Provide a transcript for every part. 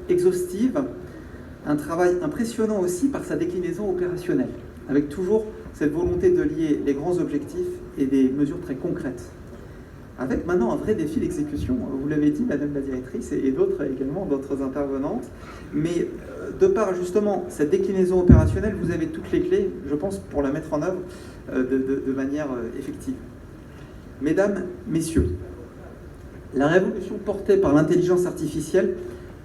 exhaustive, un travail impressionnant aussi par sa déclinaison opérationnelle, avec toujours cette volonté de lier les grands objectifs et des mesures très concrètes. Avec maintenant un vrai défi d'exécution, vous l'avez dit, Madame la Directrice, et d'autres également, d'autres intervenantes, mais de par justement cette déclinaison opérationnelle, vous avez toutes les clés, je pense, pour la mettre en œuvre de manière effective. Mesdames, Messieurs, la révolution portée par l'intelligence artificielle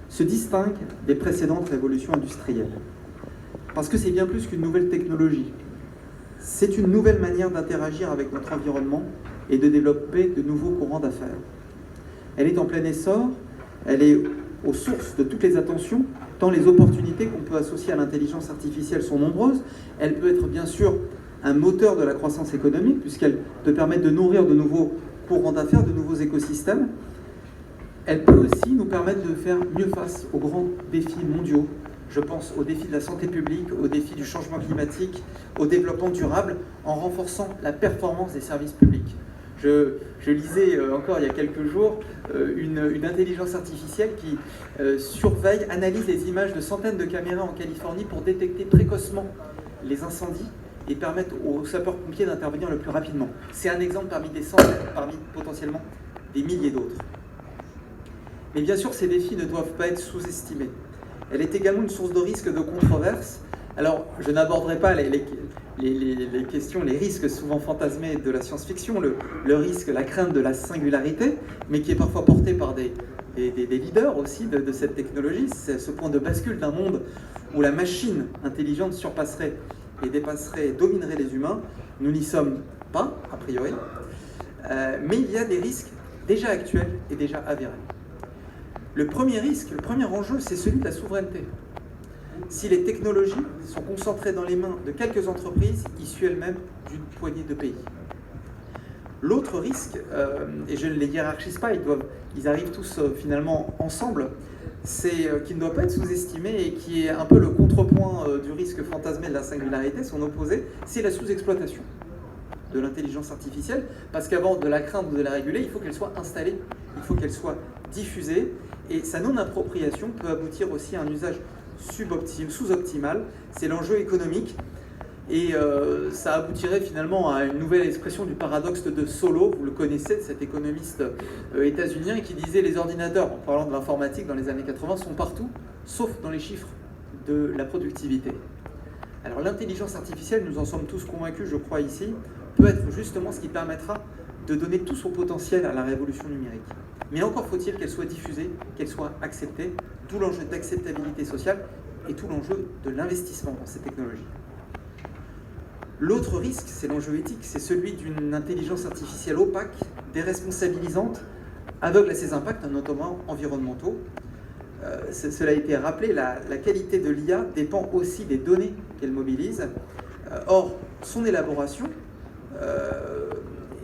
se distingue des précédentes révolutions industrielles. Parce que c'est bien plus qu'une nouvelle technologie. C'est une nouvelle manière d'interagir avec notre environnement et de développer de nouveaux courants d'affaires. Elle est en plein essor, elle est aux sources de toutes les attentions, tant les opportunités qu'on peut associer à l'intelligence artificielle sont nombreuses. Elle peut être bien sûr un moteur de la croissance économique, puisqu'elle peut permettre de nourrir de nouveaux courants d'affaires, de nouveaux écosystèmes. Elle peut aussi nous permettre de faire mieux face aux grands défis mondiaux. Je pense aux défis de la santé publique, aux défis du changement climatique, au développement durable, en renforçant la performance des services publics. Je lisais encore il y a quelques jours une intelligence artificielle qui surveille, analyse les images de centaines de caméras en Californie pour détecter précocement les incendies et permettre aux sapeurs-pompiers d'intervenir le plus rapidement. C'est un exemple parmi des centaines, parmi potentiellement des milliers d'autres. Mais bien sûr, ces défis ne doivent pas être sous-estimés. Elle est également une source de risque de controverse. Alors, je n'aborderai pas les questions, les risques souvent fantasmés de la science-fiction, le risque, la crainte de la singularité, mais qui est parfois porté par des leaders aussi de cette technologie. C'est ce point de bascule d'un monde où la machine intelligente surpasserait et dépasserait et dominerait les humains. Nous n'y sommes pas, a priori, mais il y a des risques déjà actuels et déjà avérés. Le premier risque, le premier enjeu, c'est celui de la souveraineté. Si les technologies sont concentrées dans les mains de quelques entreprises issues elles-mêmes d'une poignée de pays. L'autre risque, et je ne les hiérarchise pas, ils arrivent tous finalement ensemble, c'est qui ne doit pas être sous-estimé et qui est un peu le contrepoint du risque fantasmé de la singularité, son opposé, c'est la sous-exploitation de l'intelligence artificielle, parce qu'avant de la craindre ou de la réguler, il faut qu'elle soit installée, il faut qu'elle soit diffusée, et sa non-appropriation peut aboutir aussi à un usage sous-optimal, c'est l'enjeu économique, et ça aboutirait finalement à une nouvelle expression du paradoxe de Solow, vous le connaissez, cet économiste états-unien qui disait les ordinateurs, en parlant de l'informatique dans les années 80, sont partout, sauf dans les chiffres de la productivité. Alors l'intelligence artificielle, nous en sommes tous convaincus, je crois ici, peut être justement ce qui permettra de donner tout son potentiel à la révolution numérique. Mais encore faut-il qu'elle soit diffusée, qu'elle soit acceptée, d'où l'enjeu d'acceptabilité sociale et tout l'enjeu de l'investissement dans ces technologies. L'autre risque, c'est l'enjeu éthique, c'est celui d'une intelligence artificielle opaque, déresponsabilisante, aveugle à ses impacts, notamment environnementaux. Cela a été rappelé, la qualité de l'IA dépend aussi des données qu'elle mobilise. Or, son élaboration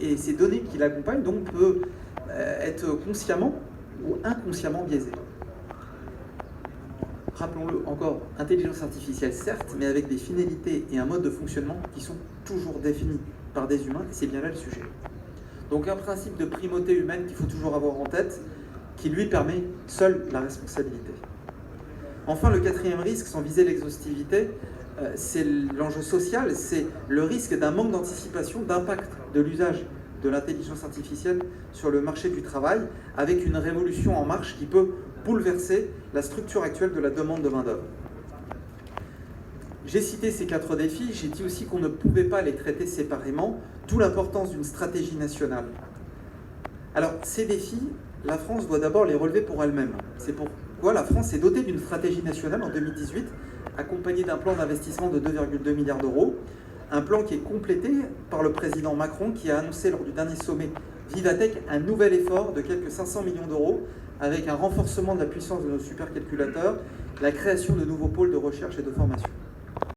et ces données qui l'accompagnent donc peut être consciemment ou inconsciemment biaisées. Rappelons-le encore, intelligence artificielle certes, mais avec des finalités et un mode de fonctionnement qui sont toujours définis par des humains, et c'est bien là le sujet. Donc un principe de primauté humaine qu'il faut toujours avoir en tête, qui lui permet seule la responsabilité. Enfin, le quatrième risque, sans viser l'exhaustivité, c'est l'enjeu social, c'est le risque d'un manque d'anticipation, d'impact de l'usage de l'intelligence artificielle sur le marché du travail, avec une révolution en marche qui peut bouleverser la structure actuelle de la demande de main-d'œuvre. J'ai cité ces 4 défis, j'ai dit aussi qu'on ne pouvait pas les traiter séparément, d'où l'importance d'une stratégie nationale. Alors, ces défis, la France doit d'abord les relever pour elle-même. C'est pourquoi la France s'est dotée d'une stratégie nationale en 2018, accompagnée d'un plan d'investissement de 2,2 milliards d'euros, un plan qui est complété par le président Macron qui a annoncé lors du dernier sommet Vivatech un nouvel effort de quelques 500 millions d'euros avec un renforcement de la puissance de nos supercalculateurs, la création de nouveaux pôles de recherche et de formation.